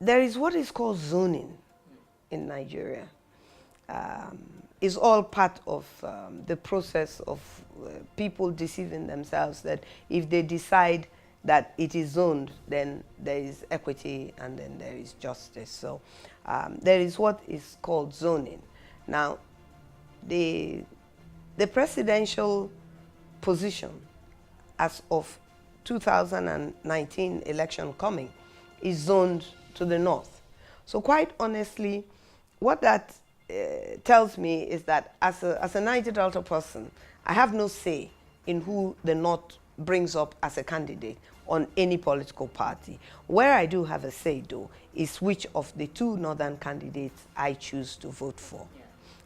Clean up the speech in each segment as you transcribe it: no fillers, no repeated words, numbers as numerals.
there is what is called zoning in Nigeria. It's all part of the process of people deceiving themselves that if they decide that it is zoned, then there is equity and then there is justice. So there is what is called zoning. Now, the presidential position as of 2019 election coming is zoned to the north. So quite honestly, what that tells me is that as a Niger Delta person, I have no say in who the North brings up as a candidate on any political party. Where I do have a say, though, is which of the two northern candidates I choose to vote for.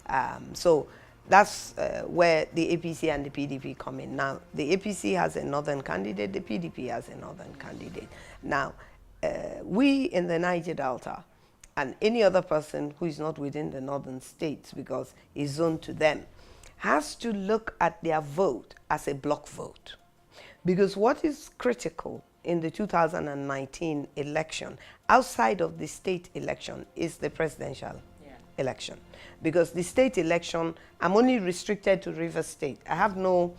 Yeah. So that's where the APC and the PDP come in. Now, the APC has a northern candidate, the PDP has a northern candidate. Now, we in the Niger Delta, and any other person who is not within the northern states because it's zoned to them, has to look at their vote as a block vote. Because what is critical in the 2019 election, outside of the state election, is the presidential election. Because the state election, I'm only restricted to Rivers State. I have no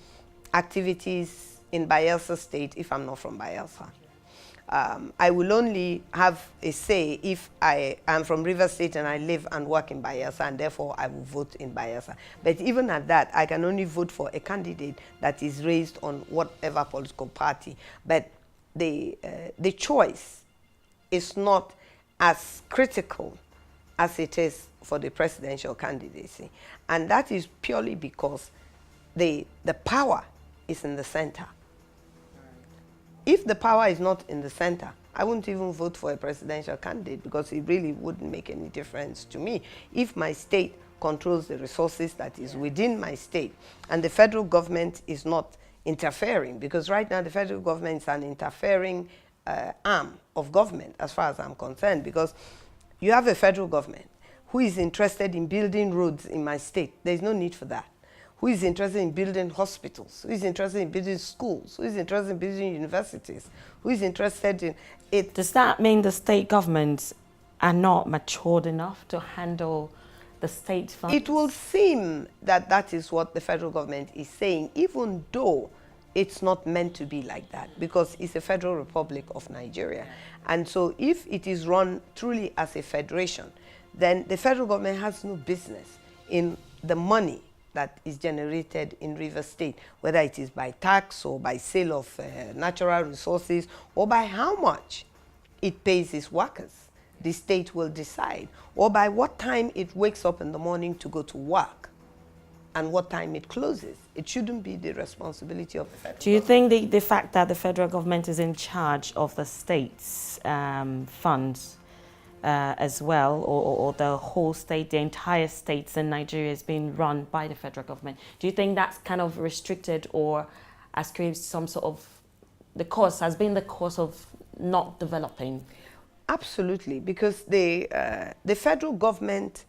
activities in Bayelsa State if I'm not from Bayelsa. I will only have a say if I am from Rivers State and I live and work in Bayelsa, and therefore I will vote in Bayelsa. But even at that, I can only vote for a candidate that is raised on whatever political party. But the choice is not as critical as it is for the presidential candidacy. And that is purely because the power is in the center. If the power is not in the center, I wouldn't even vote for a presidential candidate because it really wouldn't make any difference to me. If my state controls the resources that is within my state and the federal government is not interfering, because right now the federal government is an interfering arm of government as far as I'm concerned, because you have a federal government who is interested in building roads in my state. There's no need for that. Who is interested in building hospitals, who is interested in building schools, who is interested in building universities, who is interested in it. Does that mean the state governments are not matured enough to handle the state funds? It will seem that that is what the federal government is saying, even though it's not meant to be like that, because it's a federal republic of Nigeria. And so if it is run truly as a federation, then the federal government has no business in the money that is generated in Rivers State, whether it is by tax or by sale of natural resources or by how much it pays its workers. The state will decide, or by what time it wakes up in the morning to go to work and what time it closes. It shouldn't be the responsibility of the federal government. Do you think the fact that the federal government is in charge of the state's funds as well, or the whole state, the entire states in Nigeria is being run by the federal government? Do you think that's kind of restricted or has created some sort of, has been the cause of not developing? Absolutely, because the federal government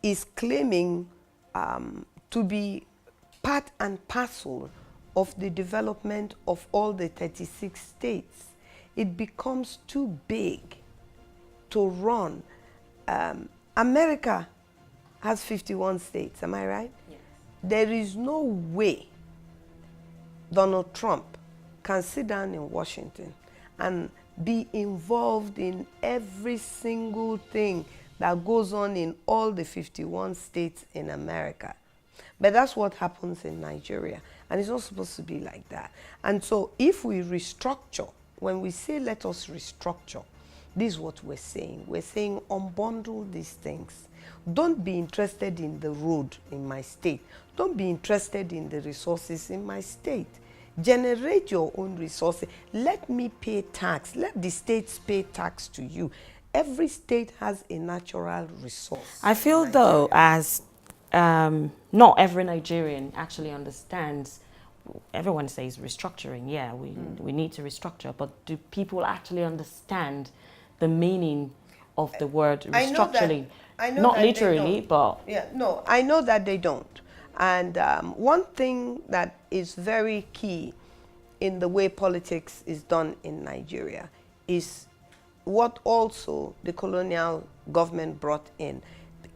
is claiming to be part and parcel of the development of all the 36 states. It becomes too big to run. America has 51 states, am I right? Yes. There is no way Donald Trump can sit down in Washington and be involved in every single thing that goes on in all the 51 states in America. But that's what happens in Nigeria, and it's not supposed to be like that. And so if we restructure, when we say let us restructure, this is what we're saying. We're saying unbundle these things. Don't be interested in the road in my state. Don't be interested in the resources in my state. Generate your own resources. Let me pay tax. Let the states pay tax to you. Every state has a natural resource. I feel though as not every Nigerian actually understands. Everyone says restructuring. Yeah, we need to restructure. But do people actually understand the meaning of the word restructuring? Not literally, but... Yeah, no, I know that they don't. And one thing that is very key in the way politics is done in Nigeria is what also the colonial government brought in,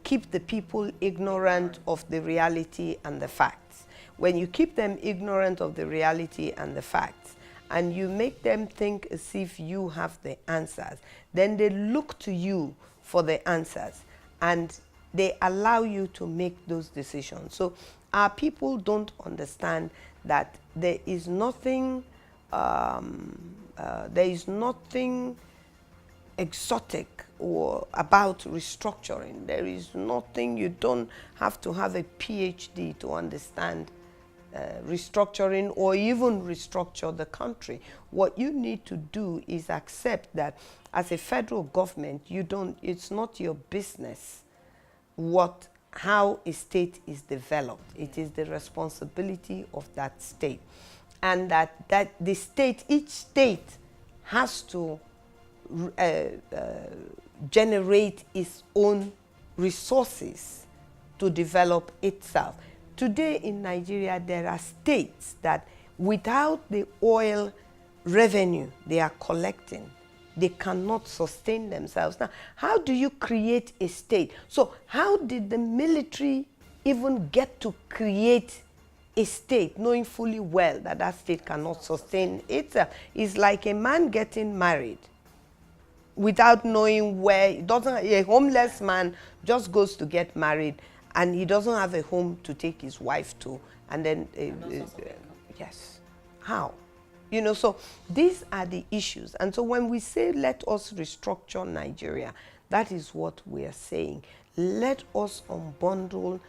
keep the people ignorant of the reality and the facts. When you keep them ignorant of the reality and the facts, and you make them think as if you have the answers, then they look to you for the answers, and they allow you to make those decisions. So our people don't understand that there is nothing exotic or about restructuring. There is nothing, you don't have to have a PhD to understand restructuring or even restructure the country. What you need to do is accept that as a federal government, it's not your business how a state is developed. It is the responsibility of that state. And that the state, each state has to generate its own resources to develop itself. Today in Nigeria, there are states that without the oil revenue they are collecting, they cannot sustain themselves. Now, how do you create a state? So how did the military even get to create a state, knowing fully well that that state cannot sustain itself? It's like a man getting married without knowing where. A homeless man just goes to get married and he doesn't have a home to take his wife to, and then yes, how? You know, so these are the issues. And so when we say let us restructure Nigeria, that is what we are saying. Let us unbundle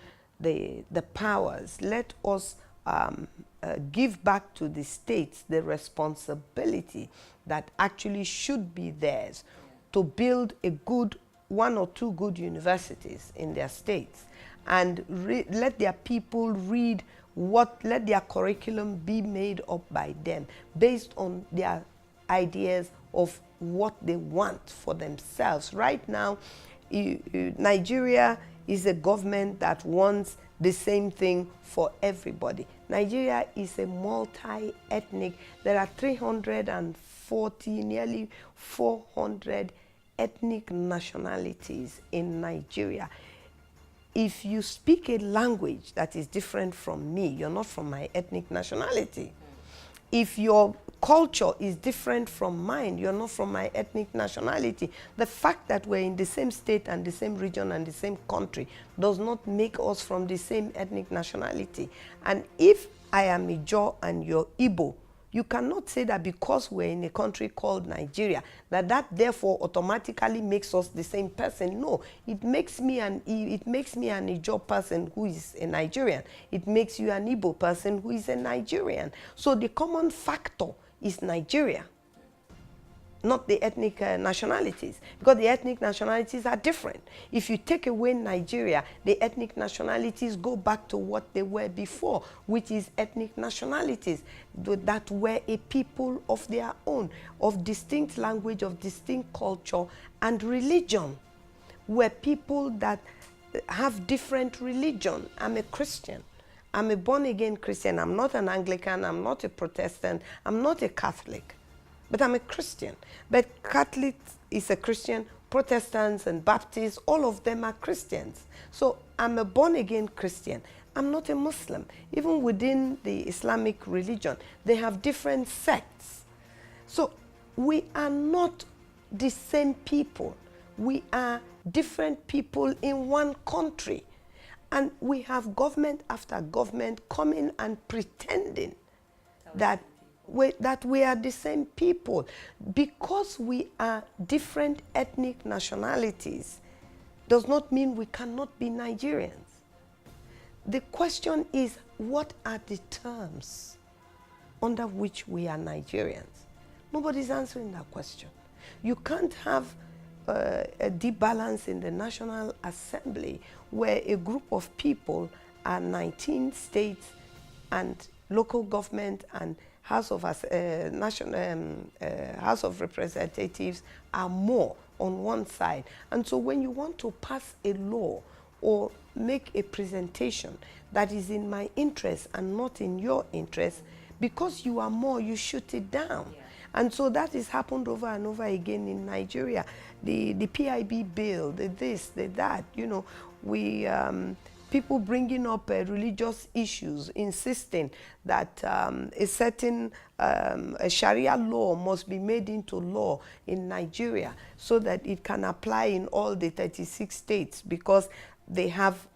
the powers. Let us give back to the states the responsibility that actually should be theirs to build a good, one or two good universities in their states, and let their people read let their curriculum be made up by them based on their ideas of what they want for themselves. Right now, Nigeria is a government that wants the same thing for everybody. Nigeria is a multi-ethnic. There are 340, nearly 400 ethnic nationalities in Nigeria. If you speak a language that is different from me, you're not from my ethnic nationality. If your culture is different from mine, you're not from my ethnic nationality. The fact that we're in the same state and the same region and the same country does not make us from the same ethnic nationality. And if I am Ijaw and you're Igbo, you cannot say that because we're in a country called Nigeria, that therefore automatically makes us the same person. No, it makes me an Ijaw person who is a Nigerian. It makes you an Igbo person who is a Nigerian. So the common factor is Nigeria, not the ethnic nationalities, because the ethnic nationalities are different. If you take away Nigeria, the ethnic nationalities go back to what they were before, which is ethnic nationalities that were a people of their own, of distinct language, of distinct culture and religion, were people that have different religion. I'm a Christian. I'm a born-again Christian. I'm not an Anglican. I'm not a Protestant. I'm not a Catholic. But I'm a Christian. But Catholic is a Christian, Protestants and Baptists, all of them are Christians. So I'm a born-again Christian. I'm not a Muslim. Even within the Islamic religion, they have different sects. So we are not the same people. We are different people in one country. And we have government after government coming and pretending that we are the same people. Because we are different ethnic nationalities does not mean we cannot be Nigerians. The question is, what are the terms under which we are Nigerians? Nobody's answering that question. You can't have a deep balance in the National Assembly where a group of people are 19 states and local government and House of Representatives are more on one side. And so when you want to pass a law or make a presentation that is in my interest and not in your interest, because you are more, you shoot it down. Yeah. And so that has happened over and over again in Nigeria. The PIB bill, the this, the that, you know, people bringing up religious issues, insisting that a certain a Sharia law must be made into law in Nigeria so that it can apply in all the 36 states because they have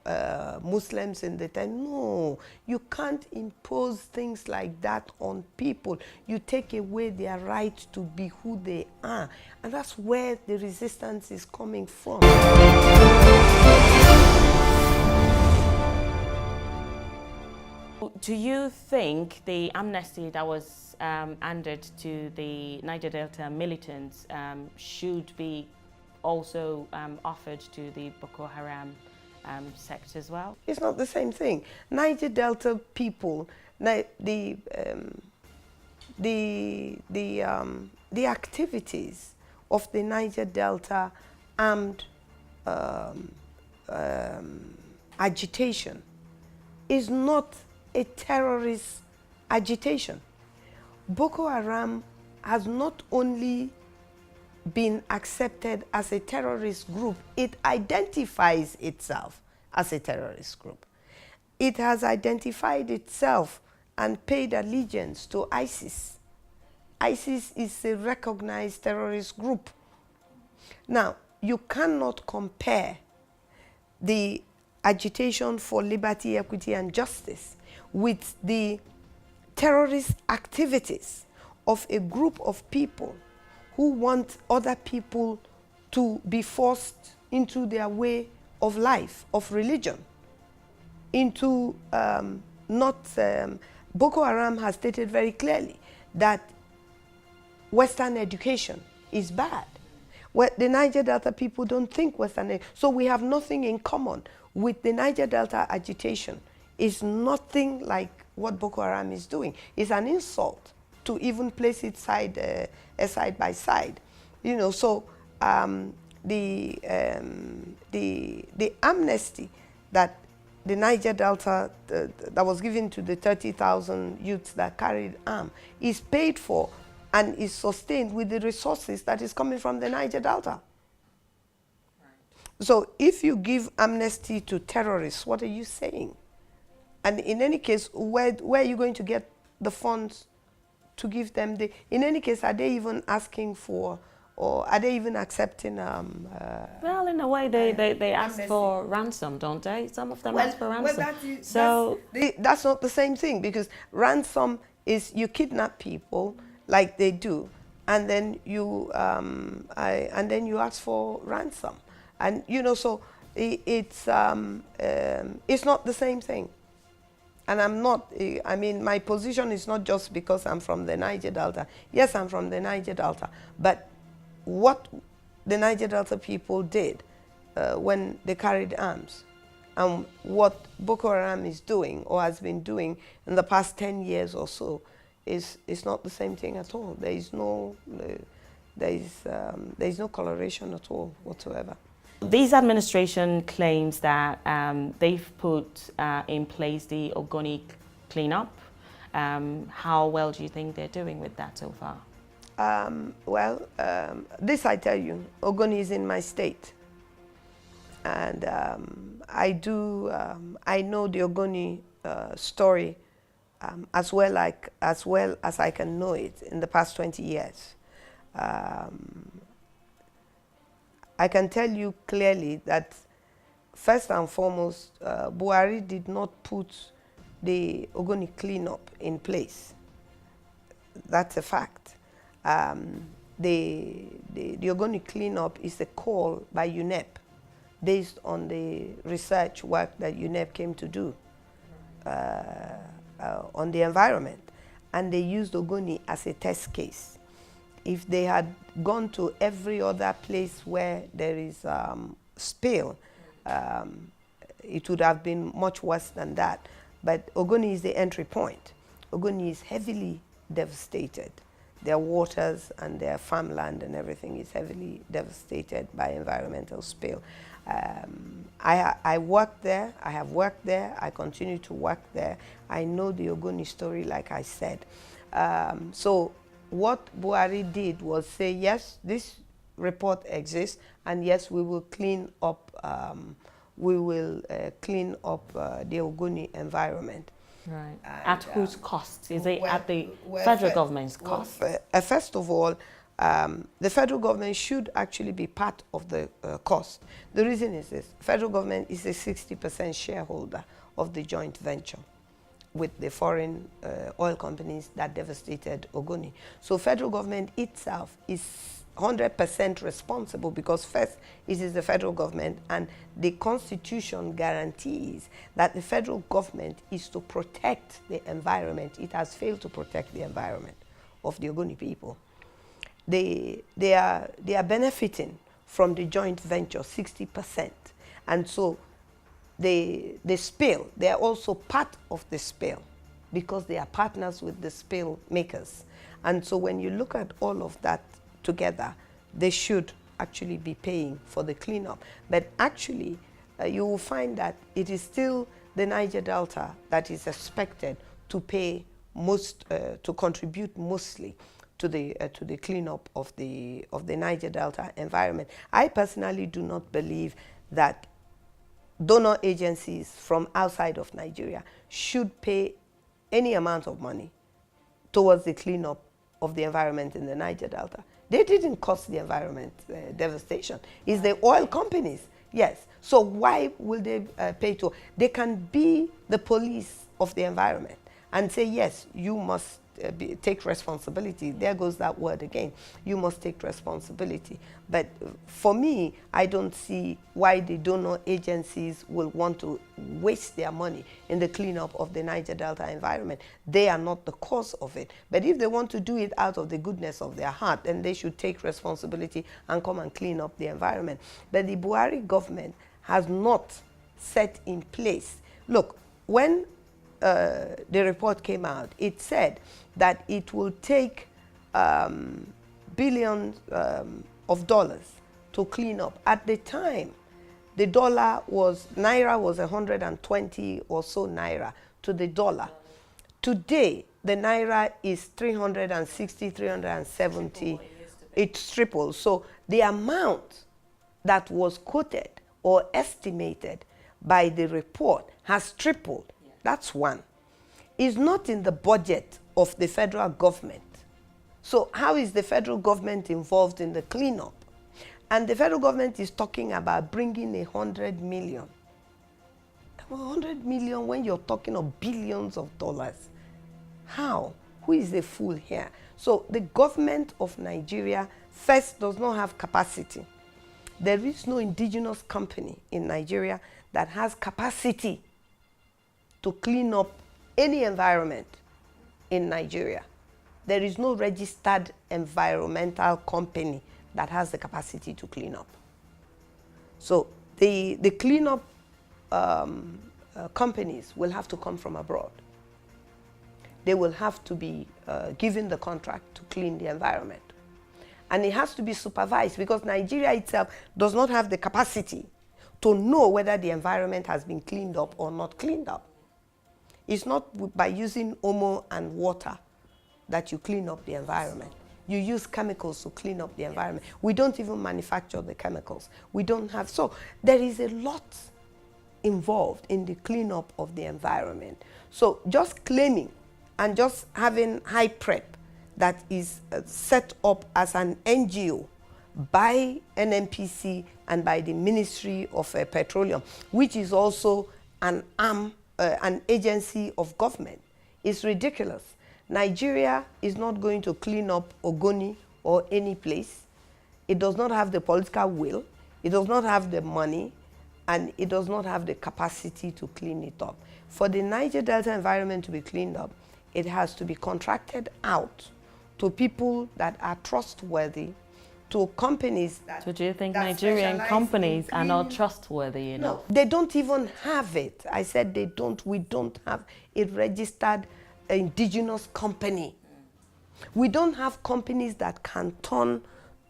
Muslims in the time. No, you can't impose things like that on people. You take away their right to be who they are. And that's where the resistance is coming from. Do you think the amnesty that was handed to the Niger Delta militants should be also offered to the Boko Haram sect as well? It's not the same thing. Niger Delta people, the activities of the Niger Delta armed agitation is not a terrorist agitation. Boko Haram has not only been accepted as a terrorist group, it identifies itself as a terrorist group. It has identified itself and paid allegiance to ISIS. ISIS is a recognized terrorist group. Now, you cannot compare the agitation for liberty, equity, and justice with the terrorist activities of a group of people who want other people to be forced into their way of life, of religion, into Boko Haram has stated very clearly that Western education is bad. Well, the Niger Delta people don't think Western, so we have nothing in common with the Niger Delta agitation. It's nothing like what Boko Haram is doing. It's an insult to even place it side by side, you know. So the amnesty that the Niger Delta that was given to the 30,000 youths that carried arms is paid for and is sustained with the resources that is coming from the Niger Delta. So if you give amnesty to terrorists, what are you saying? And in any case, where are you going to get the funds to give them the, in any case, are they even asking for, or are they even accepting? Well, in a way, they ask for ransom, don't they? Some of them ask for ransom. Well, that's not the same thing, because ransom is you kidnap people like they do, and then you ask for ransom, and you know, so it's not the same thing. And I'm not, I mean, my position is not just because I'm from the Niger Delta. Yes, I'm from the Niger Delta. But what the Niger Delta people did when they carried arms and what Boko Haram is doing or has been doing in the past 10 years or so is not the same thing at all. There is no correlation at all whatsoever. This administration claims that they've put in place the Ogoni cleanup. How well do you think they're doing with that so far? This I tell you, Ogoni is in my state. And I know the Ogoni story as well as I can know it in the past 20 years. I can tell you clearly that first and foremost, Buhari did not put the Ogoni cleanup in place. That's a fact. The Ogoni cleanup is a call by UNEP based on the research work that UNEP came to do on the environment. And they used Ogoni as a test case. If they had gone to every other place where there is spill, it would have been much worse than that. But Ogoni is the entry point. Ogoni is heavily devastated. Their waters and their farmland and everything is heavily devastated by environmental spill. I worked there, I have worked there, I continue to work there. I know the Ogoni story, like I said. So what Buhari did was say, yes, this report exists, and yes, we will clean up. Clean up the Ogoni environment. Right. And, at whose cost? Is it well, at the well, federal government's cost? First of all, the federal government should actually be part of the cost. The reason is this: federal government is a 60% shareholder of the joint venture with the foreign oil companies that devastated Ogoni. So federal government itself is 100% responsible, because first, it is the federal government, and the Constitution guarantees that the federal government is to protect the environment. It has failed to protect the environment of the Ogoni people. They are benefiting from the joint venture 60%, and so the spill, they are also part of the spill, because they are partners with the spill makers. And so when you look at all of that together, they should actually be paying for the cleanup. But actually, you will find that it is still the Niger Delta that is expected to pay most, to contribute mostly to the cleanup of the Niger Delta environment. I personally do not believe that donor agencies from outside of Nigeria should pay any amount of money towards the cleanup of the environment in the Niger Delta. They didn't cause the environment devastation. It's the oil companies, yes. So why will they pay to? They can be the police of the environment and say, yes, you must take responsibility. There goes that word again. You must take responsibility. But for me, I don't see why the donor agencies will want to waste their money in the cleanup of the Niger Delta environment. They are not the cause of it. But if they want to do it out of the goodness of their heart, then they should take responsibility and come and clean up the environment. But the Buhari government has not set in place. Look, when the report came out, it said that it will take billions of dollars to clean up. At the time, the naira was 120 or so naira to the dollar. Today, the naira is 360, 370. It's triple. So the amount that was quoted or estimated by the report has tripled. That's one. It's not in the budget of the federal government. So how is the federal government involved in the cleanup? And the federal government is talking about bringing 100 million. 100 million when you're talking of billions of dollars. How? Who is the fool here? So the government of Nigeria first does not have capacity. There is no indigenous company in Nigeria that has capacity to clean up any environment in Nigeria. There is no registered environmental company that has the capacity to clean up. So the cleanup companies will have to come from abroad. They will have to be given the contract to clean the environment. And it has to be supervised, because Nigeria itself does not have the capacity to know whether the environment has been cleaned up or not cleaned up. It's not by using Omo and water that you clean up the environment. You use chemicals to clean up the environment. We don't even manufacture the chemicals. We don't have, so there is a lot involved in the cleanup of the environment. So just claiming and just having high prep that is set up as an NGO by NNPC and by the Ministry of Petroleum, which is also an arm, an agency of government, is ridiculous. Nigeria is not going to clean up Ogoni or any place. It does not have the political will, it does not have the money, and it does not have the capacity to clean it up. For the Niger Delta environment to be cleaned up, it has to be contracted out to people that are trustworthy, to companies that... So do you think Nigerian companies are not trustworthy enough? No, they don't even have it. I said they don't. We don't have a registered indigenous company. We don't have companies that can turn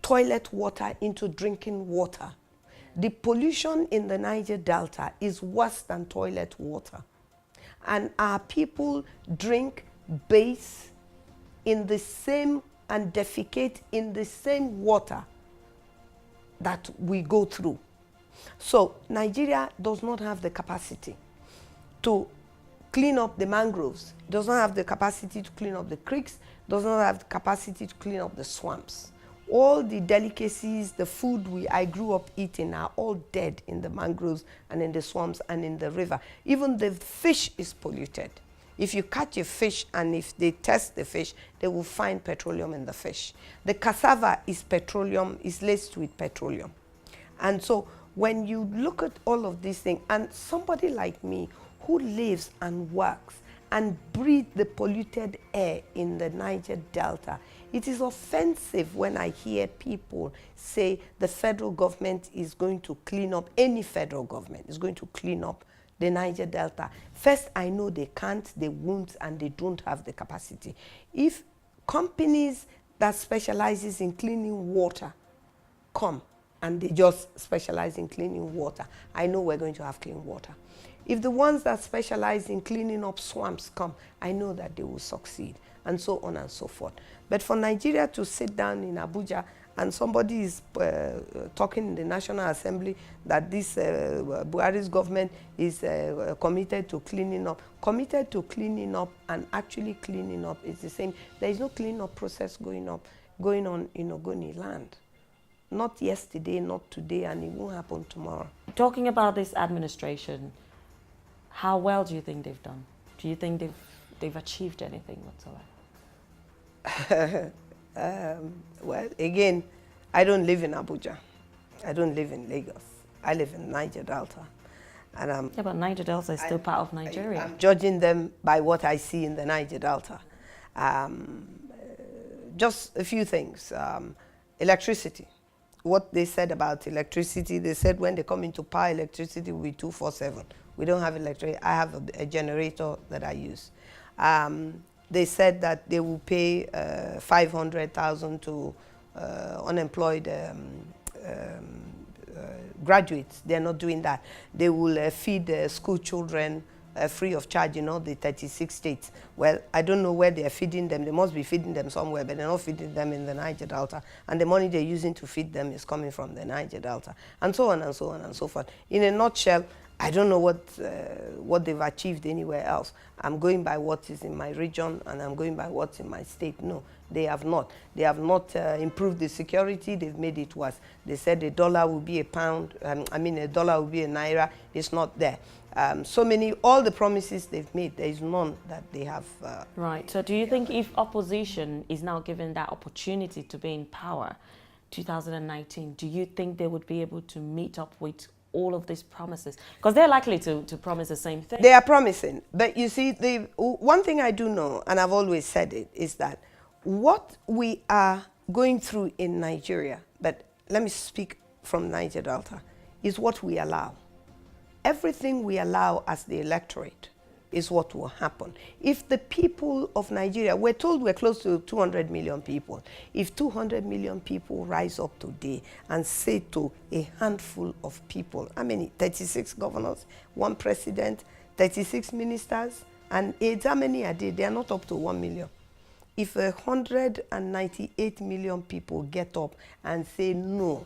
toilet water into drinking water. The pollution in the Niger Delta is worse than toilet water. And our people drink, bathe in the same and defecate in the same water that we go through. So Nigeria does not have the capacity to clean up the mangroves, does not have the capacity to clean up the creeks, does not have the capacity to clean up the swamps. All the delicacies, the food I grew up eating are all dead in the mangroves and in the swamps and in the river. Even the fish is polluted. If you catch a fish and if they test the fish, they will find petroleum in the fish. The cassava is petroleum, is laced with petroleum. And so when you look at all of these things, and somebody like me who lives and works and breathes the polluted air in the Niger Delta, it is offensive when I hear people say the federal government is going to clean up, any federal government is going to clean up the Niger Delta. First, I know they can't, they won't, and they don't have the capacity. If companies that specializes in cleaning water come and they just specialize in cleaning water, I know we're going to have clean water. If the ones that specialize in cleaning up swamps come, I know that they will succeed, and so on and so forth. But for Nigeria to sit down in Abuja and somebody is talking in the National Assembly that this Buhari's government is committed to cleaning up and actually cleaning up is the same. There is no cleaning up process going on in Ogoni land. Not yesterday, not today, and it won't happen tomorrow. Talking about this administration, how well do you think they've done? Do you think they've achieved anything whatsoever? Well, again, I don't live in Abuja. I don't live in Lagos. I live in Niger Delta. And yeah, but Niger Delta is still part of Nigeria. I'm judging them by what I see in the Niger Delta. Just a few things. Electricity. What they said about electricity, they said when they come into power, electricity will be 24/7. We don't have electricity. I have a generator that I use. They said that they will pay 500,000 to unemployed graduates. They're not doing that. They will feed school children free of charge in all the 36 states. Well, I don't know where they're feeding them. They must be feeding them somewhere, but they're not feeding them in the Niger Delta. And the money they're using to feed them is coming from the Niger Delta. And so on and so on and so forth. In a nutshell, I don't know what they've achieved anywhere else. I'm going by what is in my region, and I'm going by what's in my state. No, they have not. They have not improved the security. They've made it worse. They said a dollar will be a pound. a dollar will be a naira. It's not there. All the promises they've made, there is none that they have. Right. So do you think if opposition is now given that opportunity to be in power, 2019, do you think they would be able to meet up with all of these promises? Because they're likely to promise the same thing. They are promising. But you see, one thing I do know, and I've always said it, is that what we are going through in Nigeria, but let me speak from Niger Delta, is what we allow. Everything we allow as the electorate is what will happen. If the people of Nigeria, we're told we're close to 200 million people. If 200 million people rise up today and say to a handful of people, 36 governors, 1 president, 36 ministers, and AIDS, how many are they? They are not up to 1 million. If 198 million people get up and say no,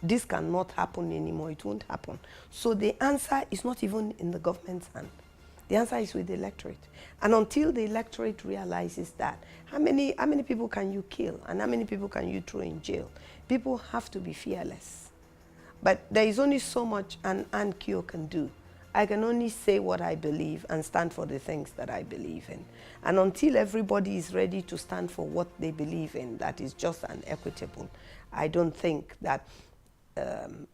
this cannot happen anymore, it won't happen. So the answer is not even in the government's hand. The answer is with the electorate. And until the electorate realizes that, how many people can you kill and how many people can you throw in jail? People have to be fearless. But there is only so much an Ann-kio can do. I can only say what I believe and stand for the things that I believe in. And until everybody is ready to stand for what they believe in, that is just and equitable, I don't think that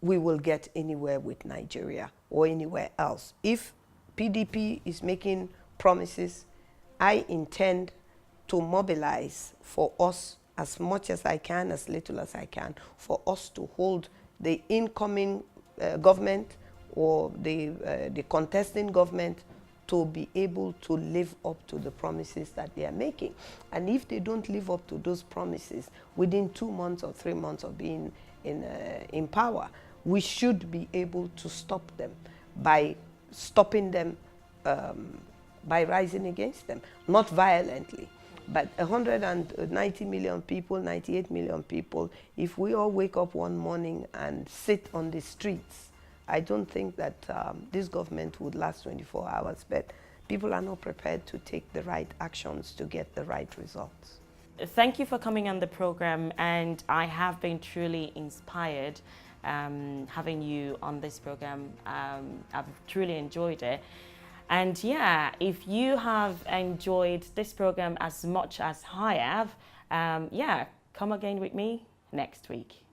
we will get anywhere with Nigeria or anywhere else. If PDP is making promises, I intend to mobilize for us as much as I can, as little as I can, for us to hold the incoming government or the contesting government to be able to live up to the promises that they are making. And if they don't live up to those promises within 2 months or 3 months of being in power, we should be able to stop them by stopping them by rising against them, not violently. But 190 million people, 98 million people, if we all wake up one morning and sit on the streets, I don't think that this government would last 24 hours, but people are not prepared to take the right actions to get the right results. Thank you for coming on the program, and I have been truly inspired having you on this program. I've truly enjoyed it. And yeah, if you have enjoyed this program as much as I have, yeah, come again with me next week.